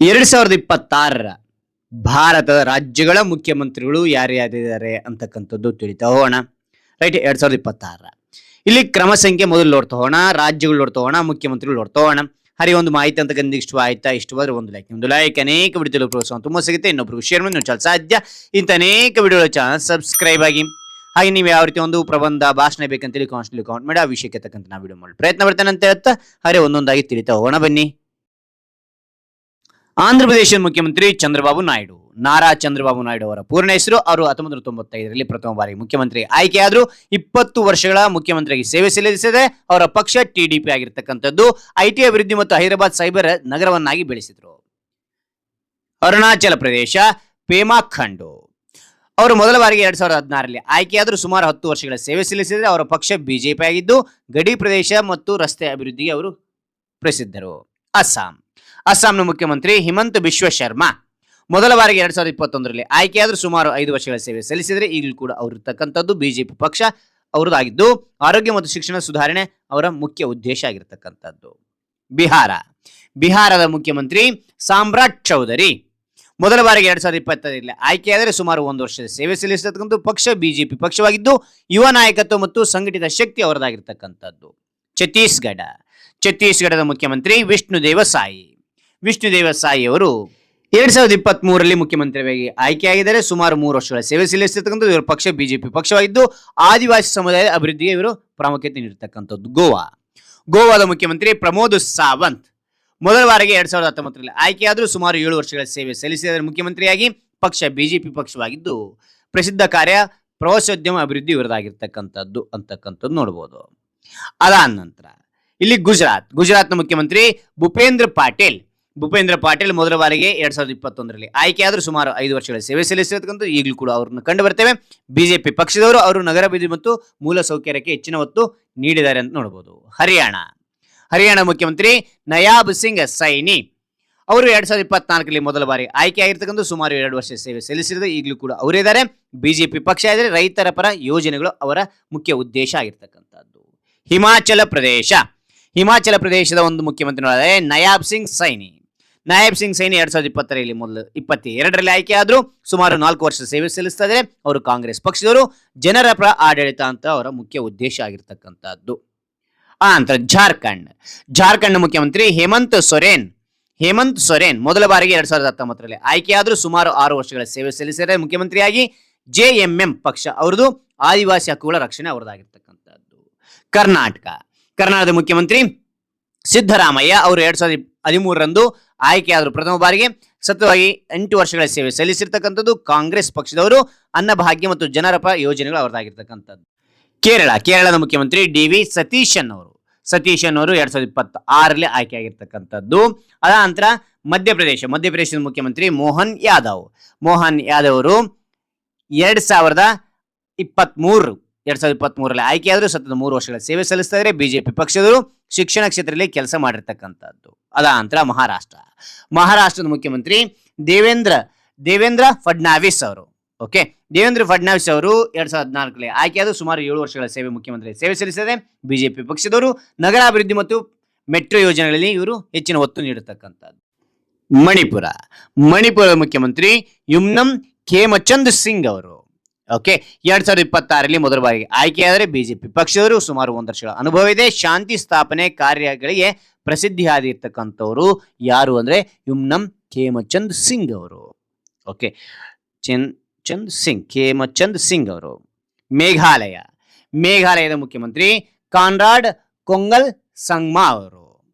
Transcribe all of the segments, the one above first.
2026ರ ಭಾರತದ ರಾಜ್ಯಗಳ ಮುಖ್ಯಮಂತ್ರಿಗಳು ಯಾರ್ಯಾರಿದ್ದಾರೆ ಅಂತಕ್ಕಂಥದ್ದು ತಿಳಿತಾ ಹೋಗೋಣ. ರೈಟ್, 2026 ಇಲ್ಲಿ ಕ್ರಮ ಸಂಖ್ಯೆ ಮೊದಲು ನೋಡ್ತಾ ಹೋಗೋಣ, ರಾಜ್ಯಗಳು ನೋಡ್ತಾ ಹೋಗೋಣ, ಮುಖ್ಯಮಂತ್ರಿಗಳು ನೋಡ್ತಾ ಹೋಗೋಣ. ಹರಿ ಒಂದು ಮಾಹಿತಿ ಅಂತಕ್ಕಂಥ ಇಷ್ಟು ಆಯ್ತಾ, ಇಷ್ಟವಾದ್ರೆ ಒಂದು ಲೈಕ್ ಅನೇಕ ವಿಡಿಯೋಗಳು ಪ್ರೋತ್ಸಾಹ ತುಂಬಾ ಸಿಗುತ್ತೆ. ಇನ್ನೊಬ್ರು ಶೇರ್ ಮಾಡಿ ಚಾನಲ್ ಸಾಧ್ಯ ಇಂಥ ಅನೇಕ ವಿಡಿಯೋಗಳ ಚಾನಲ್ ಸಬ್ಸ್ಕ್ರೈಬ್ ಆಗಿ. ಹಾಗೆ ನೀವು ಯಾವ ರೀತಿ ಒಂದು ಪ್ರಬಂಧ ಭಾಷಣ ಬೇಕಂತೇಳಿ ಕಾನ್ಸ್ಟಲ್ಲಿ ಕಾಮೆಂಟ್ ಮಾಡಿ ಆ ವಿಷಯಕ್ಕೆ ತಕ್ಕಂತ ನಾವು ವಿಡಿಯೋ ಮಾಡಿ ಪ್ರಯತ್ನ ಬರ್ತೇನೆ ಅಂತ ಹೇಳ್ತಾ ಹರಿ ಒಂದೊಂದಾಗಿ ತಿಳಿತಾ ಹೋಗೋಣ ಬನ್ನಿ. ಆಂಧ್ರ ಪ್ರದೇಶದ ಮುಖ್ಯಮಂತ್ರಿ ಚಂದ್ರಬಾಬು ನಾಯ್ಡು, ನಾರಾ ಚಂದ್ರಬಾಬು ನಾಯ್ಡು ಅವರ ಪೂರ್ಣ ಹೆಸರು. ಅವರು 1995ರಲ್ಲಿ ಪ್ರಥಮ ಬಾರಿ ಮುಖ್ಯಮಂತ್ರಿ ಆಯ್ಕೆಯಾದ್ರು. 20 ವರ್ಷಗಳ ಮುಖ್ಯಮಂತ್ರಿಯಾಗಿ ಸೇವೆ ಸಲ್ಲಿಸಿದೆ. ಅವರ ಪಕ್ಷ ಟಿಡಿಪಿ ಆಗಿರ್ತಕ್ಕಂಥದ್ದು. ಐಟಿ ಅಭಿವೃದ್ಧಿ ಮತ್ತು ಹೈದರಾಬಾದ್ ಸೈಬರ್ ನಗರವನ್ನಾಗಿ ಬೆಳೆಸಿದ್ರು. ಅರುಣಾಚಲ ಪ್ರದೇಶ ಪೇಮಾ ಖಂಡು, ಅವರು ಮೊದಲ ಬಾರಿಗೆ 2016ರಲ್ಲಿ ಆಯ್ಕೆಯಾದರೂ ಸುಮಾರು 10 ವರ್ಷಗಳ ಸೇವೆ ಸಲ್ಲಿಸಿದರೆ. ಅವರ ಪಕ್ಷ ಬಿಜೆಪಿ ಆಗಿದ್ದು ಗಡಿ ಪ್ರದೇಶ ಮತ್ತು ರಸ್ತೆ ಅಭಿವೃದ್ಧಿಗೆ ಅವರು ಪ್ರಸಿದ್ಧರು. ಅಸ್ಸಾಂನ ಮುಖ್ಯಮಂತ್ರಿ ಹಿಮಂತ ಬಿಶ್ವ ಶರ್ಮಾ ಮೊದಲ ಬಾರಿಗೆ 2021ರಲ್ಲಿ ಆಯ್ಕೆಯಾದರೂ ಸುಮಾರು 5 ವರ್ಷಗಳ ಸೇವೆ ಸಲ್ಲಿಸಿದರೆ. ಈಗಲೂ ಕೂಡ ಅವರಿರ್ತಕ್ಕಂಥದ್ದು ಬಿಜೆಪಿ ಪಕ್ಷ ಅವರದಾಗಿದ್ದು ಆರೋಗ್ಯ ಮತ್ತು ಶಿಕ್ಷಣ ಸುಧಾರಣೆ ಅವರ ಮುಖ್ಯ ಉದ್ದೇಶ ಆಗಿರತಕ್ಕಂಥದ್ದು. ಬಿಹಾರದ ಮುಖ್ಯಮಂತ್ರಿ ಸಾಮ್ರಾಟ್ ಚೌಧರಿ ಮೊದಲ ಬಾರಿಗೆ 2020ರಲ್ಲಿ ಆಯ್ಕೆಯಾದರೆ ಸುಮಾರು 1 ವರ್ಷದ ಸೇವೆ ಸಲ್ಲಿಸತಕ್ಕಂಥ ಪಕ್ಷ ಬಿಜೆಪಿ ಪಕ್ಷವಾಗಿದ್ದು ಯುವ ನಾಯಕತ್ವ ಮತ್ತು ಸಂಘಟಿತ ಶಕ್ತಿ ಅವರದಾಗಿರ್ತಕ್ಕಂಥದ್ದು. ಛತ್ತೀಸ್ಗಢದ ಮುಖ್ಯಮಂತ್ರಿ ವಿಷ್ಣುದೇವ ಸಾಯಿ ಅವರು 2023ರಲ್ಲಿ ಮುಖ್ಯಮಂತ್ರಿಯಾಗಿ ಆಯ್ಕೆಯಾಗಿದ್ದಾರೆ. ಸುಮಾರು 3 ವರ್ಷಗಳ ಸೇವೆ ಸಲ್ಲಿಸತಕ್ಕಂಥದ್ದು. ಇವರ ಪಕ್ಷ ಬಿಜೆಪಿ ಪಕ್ಷವಾಗಿದ್ದು ಆದಿವಾಸಿ ಸಮುದಾಯದ ಅಭಿವೃದ್ಧಿಗೆ ಇವರು ಪ್ರಾಮುಖ್ಯತೆ ನೀಡತಕ್ಕಂಥದ್ದು. ಗೋವಾದ ಮುಖ್ಯಮಂತ್ರಿ ಪ್ರಮೋದ್ ಸಾವಂತ್ ಮೊದಲ ಬಾರಿಗೆ 2019ರಲ್ಲಿ ಆಯ್ಕೆಯಾದರೂ ಸುಮಾರು 7 ವರ್ಷಗಳ ಸೇವೆ ಸಲ್ಲಿಸಿದ ಮುಖ್ಯಮಂತ್ರಿಯಾಗಿ. ಪಕ್ಷ ಬಿಜೆಪಿ ಪಕ್ಷವಾಗಿದ್ದು ಪ್ರಸಿದ್ಧ ಕಾರ್ಯ ಪ್ರವಾಸೋದ್ಯಮ ಅಭಿವೃದ್ಧಿ ಇವರದಾಗಿರ್ತಕ್ಕಂಥದ್ದು ಅಂತಕ್ಕಂಥದ್ದು ನೋಡಬಹುದು. ಅದಾದ ನಂತರ ಇಲ್ಲಿ ಗುಜರಾತ್ನ ಮುಖ್ಯಮಂತ್ರಿ ಭೂಪೇಂದ್ರ ಪಾಟೀಲ್ ಮೊದಲ ಬಾರಿಗೆ 2021ರಲ್ಲಿ ಆಯ್ಕೆಯಾದರೂ ಸುಮಾರು 5 ವರ್ಷಗಳ ಸೇವೆ ಸಲ್ಲಿಸಿರ್ತಕ್ಕಂಥ. ಈಗಲೂ ಕೂಡ ಅವರನ್ನು ಕಂಡು ಬರ್ತೇವೆ. ಬಿಜೆಪಿ ಪಕ್ಷದವರು ಅವರು ನಗರಾಭಿವೃದ್ಧಿ ಮತ್ತು ಮೂಲ ಸೌಕರ್ಯಕ್ಕೆ ಹೆಚ್ಚಿನ ಒತ್ತು ನೀಡಿದ್ದಾರೆ ಅಂತ ನೋಡಬಹುದು. ಹರಿಯಾಣ ಮುಖ್ಯಮಂತ್ರಿ ನಯಾಬ್ ಸಿಂಗ್ ಸೈನಿ ಅವರು 2024ರಲ್ಲಿ ಮೊದಲ ಬಾರಿ ಆಯ್ಕೆಯಾಗಿರ್ತಕ್ಕಂಥ. ಸುಮಾರು 2 ವರ್ಷ ಸೇವೆ ಸಲ್ಲಿಸಿದರೆ. ಈಗಲೂ ಕೂಡ ಅವರಿದ್ದಾರೆ. ಬಿಜೆಪಿ ಪಕ್ಷ ಇದ್ದರೆ ರೈತರ ಪರ ಯೋಜನೆಗಳು ಅವರ ಮುಖ್ಯ ಉದ್ದೇಶ ಆಗಿರ್ತಕ್ಕಂಥದ್ದು. ಹಿಮಾಚಲ ಪ್ರದೇಶದ ಒಂದು ಮುಖ್ಯಮಂತ್ರಿ ನಯಾಬ್ ಸಿಂಗ್ ಸೈನಿ 2020ರಲ್ಲಿ ಮೊದಲು 22ರಲ್ಲಿ ಆಯ್ಕೆಯಾದ್ರು. ಸುಮಾರು 4 ವರ್ಷ ಸೇವೆ ಸಲ್ಲಿಸ್ತಾ ಇದ್ದಾರೆ. ಅವರು ಕಾಂಗ್ರೆಸ್ ಪಕ್ಷದವರು. ಜನರ ಪರ ಆಡಳಿತ ಅಂತ ಅವರ ಮುಖ್ಯ ಉದ್ದೇಶ ಆಗಿರ್ತಕ್ಕಂಥದ್ದು. ನಂತರ ಜಾರ್ಖಂಡ್ ಮುಖ್ಯಮಂತ್ರಿ ಹೇಮಂತ್ ಸೊರೇನ್ ಮೊದಲ ಬಾರಿಗೆ 2019ರಲ್ಲಿ ಆಯ್ಕೆಯಾದರೂ. ಸುಮಾರು 6 ವರ್ಷಗಳ ಸೇವೆ ಸಲ್ಲಿಸಿದರೆ ಮುಖ್ಯಮಂತ್ರಿಯಾಗಿ. JMM ಪಕ್ಷ ಅವರದು. ಆದಿವಾಸಿ ಹಕ್ಕುಗಳ ರಕ್ಷಣೆ ಅವರದಾಗಿರ್ತಕ್ಕಂಥದ್ದು. ಕರ್ನಾಟಕದ ಮುಖ್ಯಮಂತ್ರಿ ಸಿದ್ದರಾಮಯ್ಯ ಅವರು 2013ರಂದು ಆಯ್ಕೆಯಾದರು. ಪ್ರಥಮ ಬಾರಿಗೆ ಸತತವಾಗಿ 8 ವರ್ಷಗಳ ಸೇವೆ ಸಲ್ಲಿಸಿರ್ತಕ್ಕಂಥದ್ದು. ಕಾಂಗ್ರೆಸ್ ಪಕ್ಷದವರು. ಅನ್ನಭಾಗ್ಯ ಮತ್ತು ಜನರ ಪರ ಯೋಜನೆಗಳು ಅವರದಾಗಿರ್ತಕ್ಕಂಥದ್ದು. ಕೇರಳದ ಮುಖ್ಯಮಂತ್ರಿ DV ಸತೀಶನ್ ಅವರು 2026ರಲ್ಲಿ ಆಯ್ಕೆಯಾಗಿರ್ತಕ್ಕಂಥದ್ದು. ಅದ ನಂತರ ಮಧ್ಯಪ್ರದೇಶದ ಮುಖ್ಯಮಂತ್ರಿ ಮೋಹನ್ ಯಾದವ್ ಅವರು 2023ರಲ್ಲಿ ಆಯ್ಕೆಯಾದರೂ ಸತತ 3 ವರ್ಷಗಳ ಸೇವೆ ಸಲ್ಲಿಸ್ತಾ ಇದ್ದಾರೆ. ಬಿಜೆಪಿ ಪಕ್ಷದವರು. ಶಿಕ್ಷಣ ಕ್ಷೇತ್ರದಲ್ಲಿ ಕೆಲಸ ಮಾಡಿರ್ತಕ್ಕಂಥದ್ದು. ಅದ ನಂತರ ಮಹಾರಾಷ್ಟ್ರದ ಮುಖ್ಯಮಂತ್ರಿ ದೇವೇಂದ್ರ ಫಡ್ನಾವಿಸ್ ಅವರು. ದೇವೇಂದ್ರ ಫಡ್ನಾವಿಸ್ ಅವರು 2014ರಲ್ಲಿ ಆಯ್ಕೆಯಾದ. ಸುಮಾರು 7 ವರ್ಷಗಳ ಮುಖ್ಯಮಂತ್ರಿ ಸೇವೆ ಸಲ್ಲಿಸಿದೆ. ಬಿಜೆಪಿ ಪಕ್ಷದವರು. ನಗರಾಭಿವೃದ್ಧಿ ಮತ್ತು ಮೆಟ್ರೋ ಯೋಜನೆಗಳಲ್ಲಿ ಇವರು ಹೆಚ್ಚಿನ ಒತ್ತು ನೀಡತಕ್ಕಂಥದ್ದು. ಮಣಿಪುರದ ಮುಖ್ಯಮಂತ್ರಿ ಯುಮ್ನಂ ಖೇಮಚಂದ್ ಸಿಂಗ್ ಅವರು 2026ರಲ್ಲಿ ಮೊದಲ ಬಾರಿಗೆ ಆಯ್ಕೆಯಾದರೆ. ಬಿಜೆಪಿ ಪಕ್ಷದವರು. ಸುಮಾರು 1 ವರ್ಷಗಳ ಅನುಭವ ಇದೆ. ಶಾಂತಿ ಸ್ಥಾಪನೆ ಕಾರ್ಯಗಳಿಗೆ ಪ್ರಸಿದ್ಧಿಯಾಗಿರ್ತಕ್ಕಂಥವರು ಯಾರು ಅಂದ್ರೆ ಯುಮ್ನಂ ಖೇಮಚಂದ್ ಸಿಂಗ್ ಅವರು. ಖೇಮಚಂದ್ ಸಿಂಗ್ ಅವರು. ಮೇಘಾಲಯದ ಮುಖ್ಯಮಂತ್ರಿ ಕಾನ್ರಾಡ್ ಕೊಂಗಲ್ ಸಂಗ್ಮಾ ಅವರು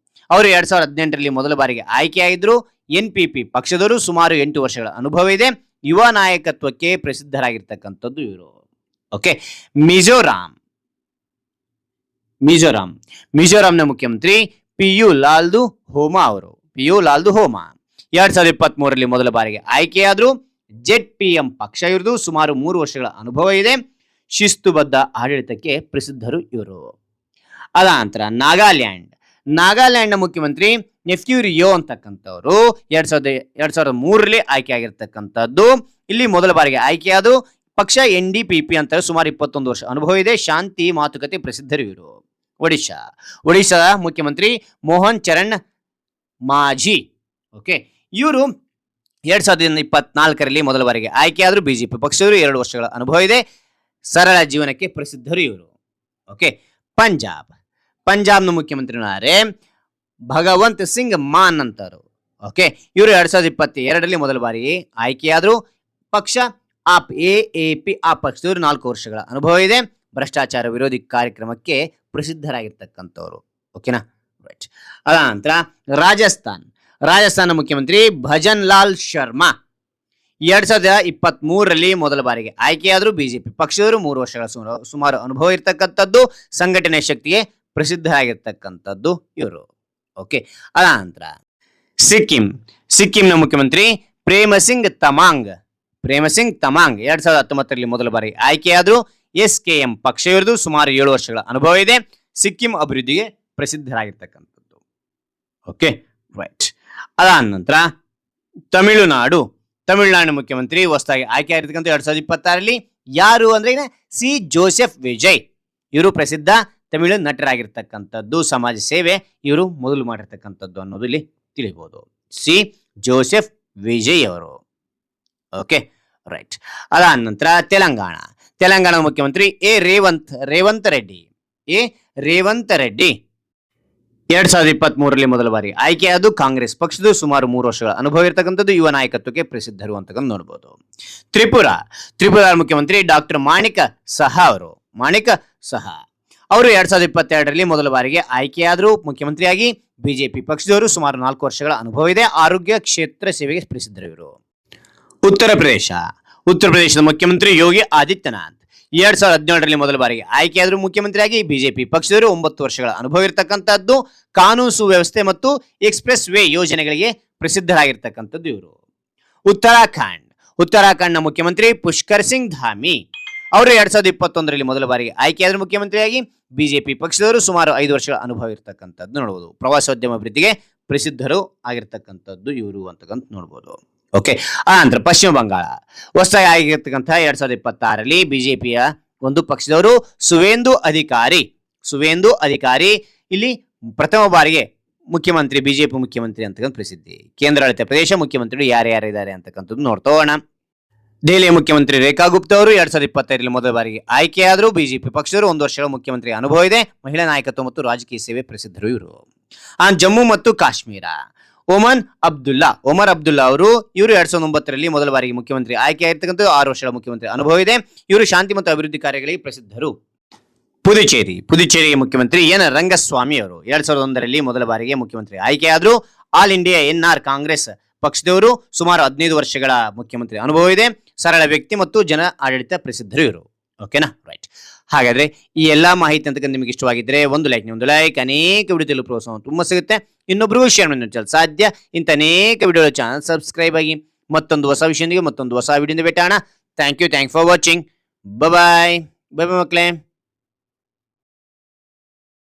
2018ರಲ್ಲಿ ಮೊದಲ ಬಾರಿಗೆ ಆಯ್ಕೆಯಾಗಿದ್ರು. NPP ಪಕ್ಷದವರು. ಸುಮಾರು 8 ವರ್ಷಗಳ ಅನುಭವ ಇದೆ. ಯುವ ನಾಯಕತ್ವಕ್ಕೆ ಪ್ರಸಿದ್ಧರಾಗಿರ್ತಕ್ಕಂಥದ್ದು ಇವರು. ಮಿಜೋರಾಂನ ಮುಖ್ಯಮಂತ್ರಿ ಪಿಯು ಲಾಲ್ದು ಹೋಮಾ ಅವರು. 2023ರಲ್ಲಿ ಮೊದಲ ಬಾರಿಗೆ ಆಯ್ಕೆಯಾದ್ರು. ZPM ಪಕ್ಷ ಇರುವುದು. ಸುಮಾರು 3 ವರ್ಷಗಳ ಅನುಭವ ಇದೆ. ಶಿಸ್ತುಬದ್ಧ ಆಡಳಿತಕ್ಕೆ ಪ್ರಸಿದ್ಧರು ಇವರು. ಅದ ನಂತರ ನಾಗಾಲ್ಯಾಂಡ್ನ ಮುಖ್ಯಮಂತ್ರಿ ನೆಫ್ಯೂ ರಿಯೋ ಅಂತಕ್ಕಂಥವ್ರು 2003ರಲ್ಲಿ ಆಯ್ಕೆಯಾಗಿರ್ತಕ್ಕಂಥದ್ದು. ಇಲ್ಲಿ ಮೊದಲ ಬಾರಿಗೆ ಆಯ್ಕೆಯಾದ ಪಕ್ಷ NDPP ಅಂತ. ಸುಮಾರು 21 ವರ್ಷ ಅನುಭವ ಇದೆ. ಶಾಂತಿ ಮಾತುಕತೆ ಪ್ರಸಿದ್ಧರು ಇವರು. ಒಡಿಶಾ ಮುಖ್ಯಮಂತ್ರಿ ಮೋಹನ್ ಚರಣ್ ಮಾಝಿ ಇವರು 2024ರಲ್ಲಿ ಮೊದಲ ಬಾರಿಗೆ ಆಯ್ಕೆಯಾದ್ರು. ಬಿಜೆಪಿ ಪಕ್ಷದವರು 2 ವರ್ಷಗಳ ಅನುಭವ ಇದೆ. ಸರಳ ಜೀವನಕ್ಕೆ ಪ್ರಸಿದ್ಧರು ಇವರು. ಓಕೆ. ಪಂಜಾಬ್ನ ಮುಖ್ಯಮಂತ್ರಿನಾರೆ ಭಗವಂತ್ ಸಿಂಗ್ ಮಾನ್ ಅಂತರು. ಓಕೆ. ಇವರು 2022ರಲ್ಲಿ ಮೊದಲ ಬಾರಿಗೆ ಆಯ್ಕೆಯಾದ್ರು. ಪಕ್ಷ ಆಪ್ ಎಎಪಿ ಆ ಪಕ್ಷದವರು 4 ವರ್ಷಗಳ ಅನುಭವ ಇದೆ. ಭ್ರಷ್ಟಾಚಾರ ವಿರೋಧಿ ಕಾರ್ಯಕ್ರಮಕ್ಕೆ ಪ್ರಸಿದ್ಧರಾಗಿರ್ತಕ್ಕಂಥವ್ರು. ಓಕೆನಾ, ರೈಟ್. ಅದ ನಂತರ ರಾಜಸ್ಥಾನ ಮುಖ್ಯಮಂತ್ರಿ ಭಜನ್ ಲಾಲ್ ಶರ್ಮಾ 2023ರಲ್ಲಿ ಮೊದಲ ಬಾರಿಗೆ ಆಯ್ಕೆಯಾದ್ರು. ಬಿಜೆಪಿ ಪಕ್ಷದವರು 3 ವರ್ಷಗಳ ಸುಮಾರು ಅನುಭವ ಇರತಕ್ಕಂಥದ್ದು. ಸಂಘಟನೆ ಶಕ್ತಿಗೆ ಪ್ರಸಿದ್ಧರಾಗಿರ್ತಕ್ಕಂಥದ್ದು ಇವರು. ಓಕೆ. ಅದ ನಂತರ ಸಿಕ್ಕಿಂನ ಮುಖ್ಯಮಂತ್ರಿ ಪ್ರೇಮಸಿಂಗ್ ತಮಾಂಗ್ 2019ರಲ್ಲಿ ಮೊದಲ ಬಾರಿ ಆಯ್ಕೆಯಾದ್ರು. SKM ಪಕ್ಷ ಇವ್ರದ್ದು ಸುಮಾರು 7 ವರ್ಷಗಳ ಅನುಭವ ಇದೆ. ಸಿಕ್ಕಿಂ ಅಭಿವೃದ್ಧಿಗೆ ಪ್ರಸಿದ್ಧರಾಗಿರ್ತಕ್ಕಂಥದ್ದು. Okay, right. ಅದಾದ ನಂತರ ತಮಿಳುನಾಡು ಮುಖ್ಯಮಂತ್ರಿ ಹೊಸದಾಗಿ ಆಯ್ಕೆ ಆಗಿರ್ತಕ್ಕಂಥ 2026ರಲ್ಲಿ ಯಾರು ಅಂದ್ರೆ ಸಿ ಜೋಸೆಫ್ ವಿಜಯ್. ಇವರು ಪ್ರಸಿದ್ಧ ತಮಿಳು ನಟರಾಗಿರ್ತಕ್ಕಂಥದ್ದು. ಸಮಾಜ ಸೇವೆ ಇವರು ಮೊದಲು ಮಾಡಿರ್ತಕ್ಕಂಥದ್ದು ಅನ್ನೋದು ಇಲ್ಲಿ ತಿಳಿಬಹುದು. ಸಿ ಜೋಸೆಫ್ ವಿಜಯ್ ಅವರು. Okay, right. ಅದಾದ ನಂತರ ತೆಲಂಗಾಣ ಮುಖ್ಯಮಂತ್ರಿ ರೇವಂತ್ ರೆಡ್ಡಿ 2023ರಲ್ಲಿ ಮೊದಲ ಬಾರಿ ಆಯ್ಕೆಯಾದ. ಕಾಂಗ್ರೆಸ್ ಪಕ್ಷದ ಸುಮಾರು 3 ವರ್ಷಗಳ ಅನುಭವ ಇರತಕ್ಕಂಥದ್ದು. ಯುವ ನಾಯಕತ್ವಕ್ಕೆ ಪ್ರಸಿದ್ಧರು ಅಂತ ನೋಡಬಹುದು. ತ್ರಿಪುರಾ ಮುಖ್ಯಮಂತ್ರಿ ಡಾಕ್ಟರ್ ಮಾಣಿಕ ಸಹಾ ಅವರು 2022ರಲ್ಲಿ ಮೊದಲ ಬಾರಿಗೆ ಆಯ್ಕೆಯಾದರು ಮುಖ್ಯಮಂತ್ರಿಯಾಗಿ. ಬಿಜೆಪಿ ಪಕ್ಷದವರು ಸುಮಾರು 4 ವರ್ಷಗಳ ಅನುಭವ ಇದೆ. ಆರೋಗ್ಯ ಕ್ಷೇತ್ರ ಸೇವೆಗೆ ಪ್ರಸಿದ್ಧರು ಇವರು. ಉತ್ತರ ಪ್ರದೇಶದ ಮುಖ್ಯಮಂತ್ರಿ ಯೋಗಿ ಆದಿತ್ಯನಾಥ್ 2017ರಲ್ಲಿ ಮೊದಲ ಬಾರಿಗೆ ಆಯ್ಕೆಯಾದರು ಮುಖ್ಯಮಂತ್ರಿಯಾಗಿ. ಬಿಜೆಪಿ ಪಕ್ಷದವರು 9 ವರ್ಷಗಳ ಅನುಭವ ಇರತಕ್ಕಂಥದ್ದು. ಕಾನೂನು ಸುವ್ಯವಸ್ಥೆ ಮತ್ತು ಎಕ್ಸ್ಪ್ರೆಸ್ ವೇ ಯೋಜನೆಗಳಿಗೆ ಪ್ರಸಿದ್ಧರಾಗಿರ್ತಕ್ಕಂಥದ್ದು ಇವರು. ಉತ್ತರಾಖಂಡ್ನ ಮುಖ್ಯಮಂತ್ರಿ ಪುಷ್ಕರ್ ಸಿಂಗ್ ಧಾಮಿ ಅವರು 2021ರಲ್ಲಿ ಮೊದಲ ಬಾರಿಗೆ ಆಯ್ಕೆಯಾದರು ಮುಖ್ಯಮಂತ್ರಿಯಾಗಿ. ಬಿಜೆಪಿ ಪಕ್ಷದವರು ಸುಮಾರು 5 ವರ್ಷಗಳ ಅನುಭವ ಇರತಕ್ಕಂಥದ್ದು ನೋಡಬಹುದು. ಪ್ರವಾಸೋದ್ಯಮ ಅಭಿವೃದ್ಧಿಗೆ ಪ್ರಸಿದ್ಧರು ಆಗಿರ್ತಕ್ಕಂಥದ್ದು ಇವರು ಅಂತಕ್ಕಂಥ ನೋಡಬಹುದು. ಓಕೆ. ಆನಂತರ ಪಶ್ಚಿಮ ಬಂಗಾಳ ಹೊಸದಾಗಿ ಆಗಿರ್ತಕ್ಕಂಥ 2026ರಲ್ಲಿ ಬಿಜೆಪಿಯ ಒಂದು ಪಕ್ಷದವರು ಸುವೇಂದು ಅಧಿಕಾರಿ ಇಲ್ಲಿ ಪ್ರಥಮ ಬಾರಿಗೆ ಮುಖ್ಯಮಂತ್ರಿ, ಬಿಜೆಪಿ ಮುಖ್ಯಮಂತ್ರಿ ಅಂತಕ್ಕಂಥ ಪ್ರಸಿದ್ಧಿ. ಕೇಂದ್ರಾಡಳಿತ ಪ್ರದೇಶ ಮುಖ್ಯಮಂತ್ರಿಗಳು ಯಾರ್ಯಾರಿದ್ದಾರೆ ಅಂತಕ್ಕಂಥದ್ದು ನೋಡ್ತಾ ಹೋಗೋಣ. ದೆಹಲಿಯ ಮುಖ್ಯಮಂತ್ರಿ ರೇಖಾ ಗುಪ್ತಾ ಅವರು 2025ರಲ್ಲಿ ಮೊದಲ ಬಾರಿಗೆ ಆಯ್ಕೆಯಾದರು. ಬಿಜೆಪಿ ಪಕ್ಷದವರು 1 ವರ್ಷಗಳ ಮುಖ್ಯಮಂತ್ರಿ ಅನುಭವ ಇದೆ. ಮಹಿಳಾ ನಾಯಕತ್ವ ಮತ್ತು ರಾಜಕೀಯ ಸೇವೆ ಪ್ರಸಿದ್ಧರು ಇವರು. ಜಮ್ಮು ಮತ್ತು ಕಾಶ್ಮೀರ ಒಮರ್ ಅಬ್ದುಲ್ಲಾ ಅವರು 2009ರಲ್ಲಿ ಮೊದಲ ಬಾರಿಗೆ ಮುಖ್ಯಮಂತ್ರಿ ಆಯ್ಕೆಯಾಗಿರ್ತಕ್ಕಂಥ 6 ವರ್ಷಗಳ ಮುಖ್ಯಮಂತ್ರಿ ಅನುಭವ ಇದೆ. ಇವರು ಶಾಂತಿ ಮತ್ತು ಅಭಿವೃದ್ಧಿ ಕಾರ್ಯಗಳಿಗೆ ಪ್ರಸಿದ್ಧರು. ಪುದುಚೇರಿಯ ಮುಖ್ಯಮಂತ್ರಿ ಎನ್ ರಂಗಸ್ವಾಮಿ ಅವರು 2001ರಲ್ಲಿ ಮೊದಲ ಬಾರಿಗೆ ಮುಖ್ಯಮಂತ್ರಿ ಆಯ್ಕೆಯಾದರು. ಆಲ್ ಇಂಡಿಯಾ NR ಕಾಂಗ್ರೆಸ್ ಪಕ್ಷದವರು ಸುಮಾರು 15 ವರ್ಷಗಳ ಮುಖ್ಯಮಂತ್ರಿ ಅನುಭವ ಇದೆ. ಸರಳ ವ್ಯಕ್ತಿ ಮತ್ತು ಜನ ಆಡಳಿತ ಪ್ರಸಿದ್ಧರು ಇವರು. ಓಕೆನಾ, ರೈಟ್. ಹಾಗಾದ್ರೆ ಈ ಎಲ್ಲಾ ಮಾಹಿತಿ ಅಂತ ನಿಮಗೆ ಇಷ್ಟವಾಗಿದ್ರೆ ಒಂದು ಲೈಕ್ ಅನೇಕ ವಿಡಿಯೋ ಪ್ರೋತ್ಸಾಹ ತುಂಬಾ ಸಿಗುತ್ತೆ. ಇನ್ನೊಬ್ರಿಗೂ ಶೇರ್ ಮಾಡಿ ಸಾಧ್ಯ. ಇಂಥ ಅನೇಕ ವಿಡಿಯೋ ಚಾನಲ್ ಸಬ್ಸ್ಕ್ರೈಬ್ ಆಗಿ ಮತ್ತೊಂದು ಹೊಸ ವಿಷಯದೊಂದಿಗೆ ಮತ್ತೊಂದು ಹೊಸ ವಿಡಿಯೋದಿಂದ ಭೇಟಾಣ. Thank you for watching. Bye ಮಕ್ಕಳೇ.